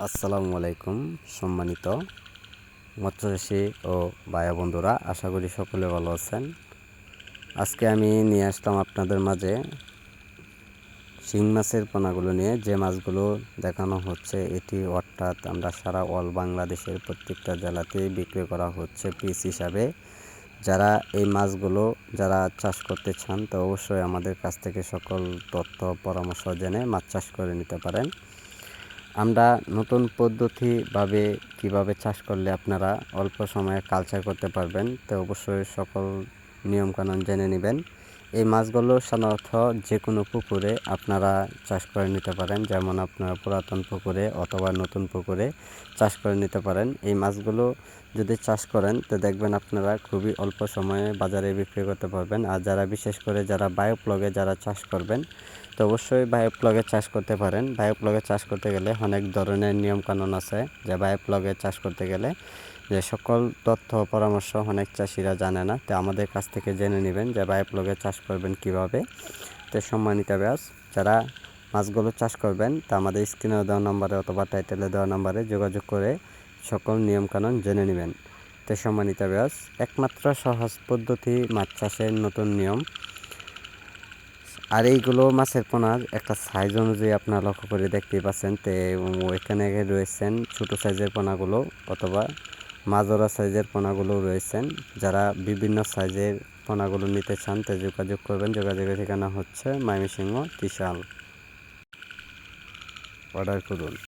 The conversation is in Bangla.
আসসালামু আলাইকুম সম্মানিত মৎস্যচাষী ও ভাই বন্ধুরা, আশা করি সকলে ভালো আছেন। আজকে আমি নিয়ে আসলাম আপনাদের মাঝে শিং মাছের পোনাগুলো নিয়ে। যে মাছগুলো দেখানো হচ্ছে এটি অর্থাৎ আমরা সারা অল বাংলাদেশের প্রত্যেকটা জেলাতেই বিক্রি করা হচ্ছে পিস হিসাবে। যারা এই মাছগুলো চাষ করতে চান তো অবশ্যই আমাদের কাছ থেকে সকল তথ্য পরামর্শ জেনে মাছ চাষ করে নিতে পারেন। আমরা নতুন পদ্ধতিভাবে কিভাবে চাষ করলে আপনারা অল্প সময়ে কালচার করতে পারবেন তো অবশ্যই সকল নিয়মকানুন জেনে নেবেন। এই মাছগুলো সাধারণত যে কোনো পুকুরে আপনারা চাষ করে নিতে পারেন, যেমন আপনারা পুরাতন পুকুরে অথবা নতুন পুকুরে চাষ করে নিতে পারেন। এই মাছগুলো যদি চাষ করেন তো দেখবেন আপনারা খুবই অল্প সময়ে বাজারে বিক্রি করতে পারবেন। আর বিশেষ করে যারা বায়োফ্লগে চাষ করবেন তো অবশ্যই বায়োফ্লগে চাষ করতে পারেন। বায়োফ্লগে চাষ করতে গেলে অনেক ধরনের নিয়মকানুন আছে, যে বায়োফ্লগে চাষ করতে গেলে যে সকল তথ্য পরামর্শ অনেক চাষিরা জানে না, তো আমাদের কাছ থেকে জেনে নেবেন যে বায়োফ্লগে চাষ করবেন কিভাবে। তো সম্মানিত ব্যাস, যারা মাছগুলো চাষ করবেন তা আমাদের স্ক্রিনে দেওয়া নম্বরে অথবা টাইটেলে দেওয়া নম্বরে যোগাযোগ করে সকল নিয়মকানুন জেনে নেবেন। তো সম্মানিত ব্যাস, একমাত্র সহজ পদ্ধতি মাছ চাষের নতুন নিয়ম। আর এইগুলো মাছের পোনার একটা সাইজ অনুযায়ী আপনারা লক্ষ্য করে দেখতেই পাচ্ছেন। তো এখানে রয়েছেন ছোটো সাইজের পোনাগুলো অথবা মাঝারি সাইজের পোনাগুলো রয়েছেন। যারা বিভিন্ন সাইজের পোনাগুলো নিতে চান তো যোগাযোগ করবেন। যোগাযোগের ঠিকানা হচ্ছে ময়মনসিংহ ত্রিশাল। অর্ডার করুন।